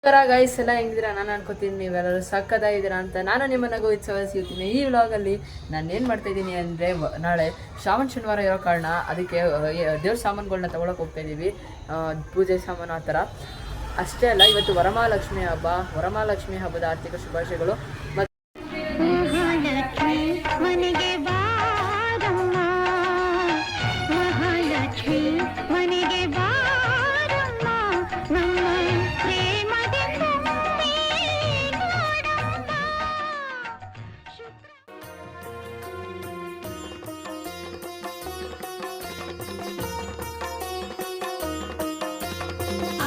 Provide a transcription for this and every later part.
Guys ಎಲ್ಲ ಹೆಂಗಿದ್ದೀರಾ? ನಾನು ಅನ್ಕೋತೀನಿ ನೀವೆಲ್ಲರೂ ಸಕ್ಕದಾಗಿದ್ದೀರಾ ಅಂತ. ನಾನು ನಿಮ್ಮನ್ನ ಗೋವಿತ್ಸವ ಸಿಗ್ತೀನಿ. ಈ ವ್ಲಾಗಲ್ಲಿ ನಾನು ಏನು ಮಾಡ್ತಾಯಿದ್ದೀನಿ ಅಂದರೆ, ನಾಳೆ ಶ್ರಾವಣ ಶನಿವಾರ ಇರೋ ಕಾರಣ ಅದಕ್ಕೆ ದೇವ್ರ ಸಾಮಾನುಗಳನ್ನ ತೊಗೊಳಕ್ಕೆ ಹೋಗ್ತಾ ಇದ್ದೀವಿ. ಪೂಜೆ ಸಾಮಾನು ಆ ಥರ. ಅಷ್ಟೇ ಅಲ್ಲ, ಇವತ್ತು ವರಮಹಾಲಕ್ಷ್ಮಿ ಹಬ್ಬ. ವರಮಹಾಲಕ್ಷ್ಮಿ ಹಬ್ಬದ ಆರ್ಥಿಕ ಶುಭಾಶಯಗಳು.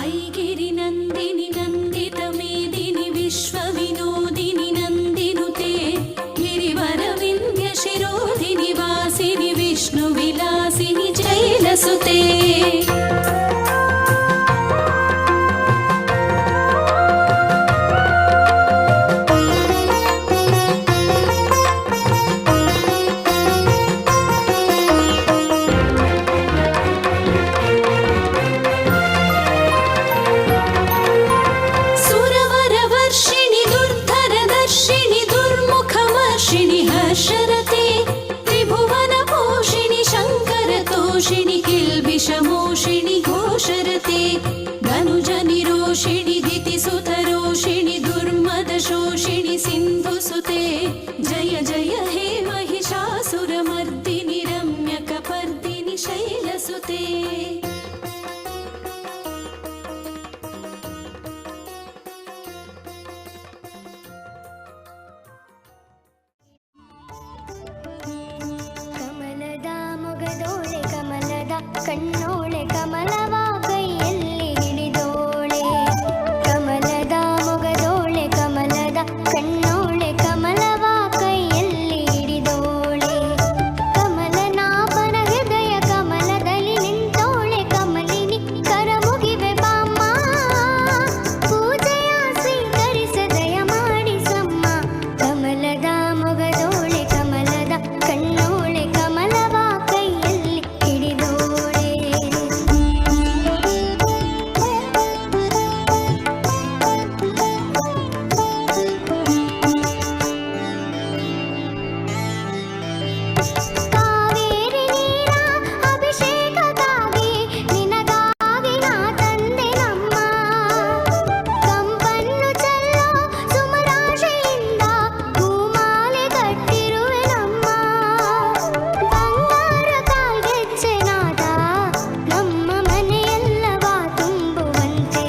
ऐगिरि नन्दिनि नन्दित मेदिनि विश्वविनोदिनि नन्दिनुते गिरिवरविन्ध्य शिरोधिनि वासिनि विष्णुविलासिनि जैलसुते शरते त्रिभुवनपोषिणि शङ्करतोषिणि किल्बिषमोषिणि घोषरते धनुजनिरोषिणि दितिसुतरोषिणि दुर्मदशोषिणि सिन्धुसुते जय जय हे महिषासुरमर्दिनि रम्यकपर्दिनि शैलसुते ಕಣ್ಣೋಳೆ ಕಮಲವ ಕೈಯಲ್ಲಿ ಹಿಡಿದೋಳೆ ಕಮಲದ ಮೊಗದೋಳೆ ಕಮಲದ ಕಣ್ಣೋಳೆ ಕಮಲವ ಕೈಯಲ್ಲಿ ಹಿಡಿದೋಳೆ ಕಮಲನಾಭನ ಹೃದಯ ಕಮಲದಲ್ಲಿ ನಿಂತೋಳೆ ಕಮಲಿನಿ ಕರ ಮುಗಿವೆ ಬಾಮ್ಮ ಪೂಜೆಯ ಸ್ವೀಕರಿಸದಯ ಮಾಡಿಸಮ್ಮ ಕಮಲದ ಮೊಗದೋಳೆ ಕಮಲದ ಕಣ್ಣೋಳೆ ಕಮಲವ ಕೈಯಲ್ಲಿ ಹಿಡಿದೋಳೆ. ಕಾವೇರಿ ನೀರ ಅಭಿಷೇಕಕ್ಕಾಗಿ ನಿನಗಾಗಿ ನಾ ತಂದೆ ನಮ್ಮ ಕಂಪನ್ನು ಚೆಲ್ಲೋ ಸುಮರಾಶಿಯಿಂದ ಹೂಮಾಲೆ ಕಟ್ಟಿರುವೆ ನಮ್ಮ ಬಂಗಾರ ಕಾಲ್ಗೆಜ್ಜೆ ನಾದ ನಮ್ಮ ಮನೆಯೆಲ್ಲವ ತುಂಬುವಂತೆ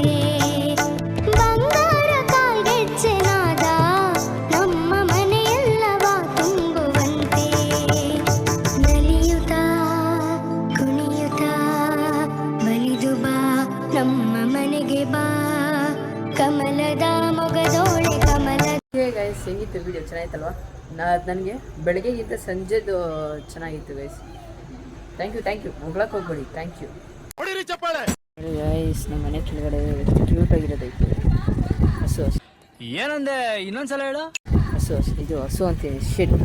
ಬಂಗಾರ ಕಾಲ್ಗೆಜ್ಜೆ ನಾದ ನಮ್ಮ ಮನೆಯೆಲ್ಲವ ತುಂಬುವಂತೆ ನಲಿಯುತ್ತಾ ಕುಣಿಯುತ್ತಾ ಬಲಿದು ಬಾ ನಮ್ಮ ಮನೆಗೆ ಬಾ ಕಮಲದ ಮೊಗದೋಳೆ ಕಮಲ. ಗೈಸ್ ಹೆಂಗಿತ್ತು ವಿಡಿಯೋ? ಚೆನ್ನಾಗಿತ್ತಲ್ವಾ? ನನಗೆ ಬೆಳಗ್ಗೆಗಿಂತ ಸಂಜೆದು ಚೆನ್ನಾಗಿತ್ತು ಗೈಸ್. ಥ್ಯಾಂಕ್ ಯು ಹೋಗ್ಲಕ್ಕೆ ಹೋಗ್ಬೇಡಿ. Thank you guys. ನಮ್ಮ ಮನೆ ಕೆಳಗಡೆ ಕ್ಯೂಟ್ ಆಗಿರೋದೈತೆ ಹಸು. ಏನಂದೆ ಇನ್ನೊಂದ್ಸಲ ಹೇಳು. ಹಸು ಇದು ಹಸು ಅಂತೀನಿ. ಶಿಟ್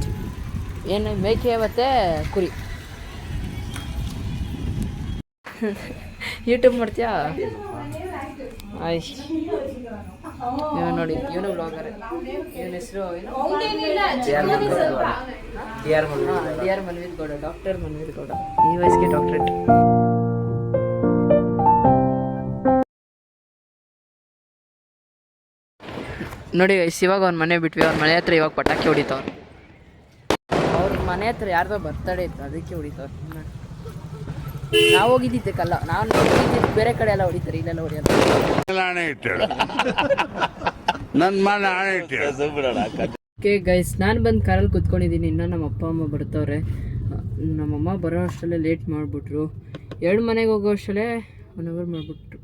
ಏನು ಮೇಕೆ ಮತ್ತು ಕುರಿ. ಯೂಟ್ಯೂಬ್ ಮಾಡ್ತೀಯಾ? ಆಯ್ತು ನೀವು ನೋಡಿ, ಇವನು ಬ್ಲಾಗರ್. ಇವನ ಹೆಸರು D R Manveer Gowda, doctor Manveer Gowda. ಈ ವಯಸ್ಸಿಗೆ ಡಾಕ್ಟ್ರೇಟ್. ನೋಡಿ ಇವಾಗ ಅವ್ನ ಮನೆ ಬಿಟ್ವಿ. ಅವ್ರ ಮನೆ ಹತ್ರ ಇವಾಗ ಪಟಾಕಿ ಹೊಡಿತಾವ್ರು. ಅವ್ರ ಮನೆ ಹತ್ರ ಯಾರ್ದೋ ಬರ್ತಡೇ ಇತ್ತು, ಅದಕ್ಕೆ ಹೊಡಿತಾವ್ರು. ನಾವು ಹೋಗಿದ್ದಿದ್ದಕ್ಕಲ್ಲ, ನಾನು ಹೋಗಿದ್ದಿದ್ದು ಬೇರೆ ಕಡೆ ಎಲ್ಲ ಹೊಡಿತಾರೆ, ಇಲ್ಲೆಲ್ಲ ಹೊಡಿಯಲ್ಲ. ಓಕೆ ಗೈಸ್, ನಾನು ಬಂದು ಕಾರಲ್ಲಿ ಕೂತ್ಕೊಂಡಿದ್ದೀನಿ. ಇನ್ನೂ ನಮ್ಮ ಅಪ್ಪ ಅಮ್ಮ ಬರ್ತಾವ್ರೆ. ನಮ್ಮಮ್ಮ ಬರೋ ಅಷ್ಟರಲ್ಲೇ ಲೇಟ್ ಮಾಡಿಬಿಟ್ರು. 2 ಮನೆಗೆ ಹೋಗೋ ಅಷ್ಟರಲ್ಲೇ 1 ಅವರ್ ಮಾಡಿಬಿಟ್ರು.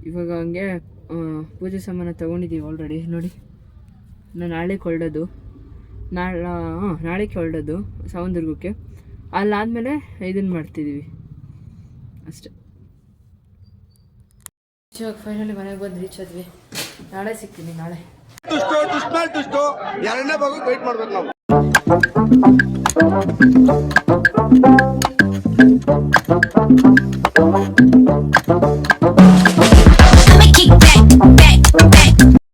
ಇವಾಗ ಹಂಗೆ ಪೂಜೆ ಸಾಮಾನು ತೊಗೊಂಡಿದ್ದೀವಿ ಆಲ್ರೆಡಿ. ನೋಡಿ, ನಾನು ನಾಳೆಗೆ ಹೊರಡೋದು. ನಾಳೆಗೆ ಹೊರಡೋದು ಸಾವಂದುರ್ಗಕ್ಕೆ. ಅಲ್ಲಾದಮೇಲೆ ಇದನ್ನು ಮಾಡ್ತಿದ್ದೀವಿ ಅಷ್ಟೆ. ಇವಾಗ ಫೈನಲಿ ಮನೆಗೆ ಬಂದು ರೀಚ್ ಆದ್ವಿ. ನಾಳೆ ಸಿಗ್ತೀನಿ. ನಾಳೆ ಎರಡನೇ ಭಾಗಕ್ಕೆ ವೆಯ್ಟ್ ಮಾಡ್ಬೇಕು ನಾವು.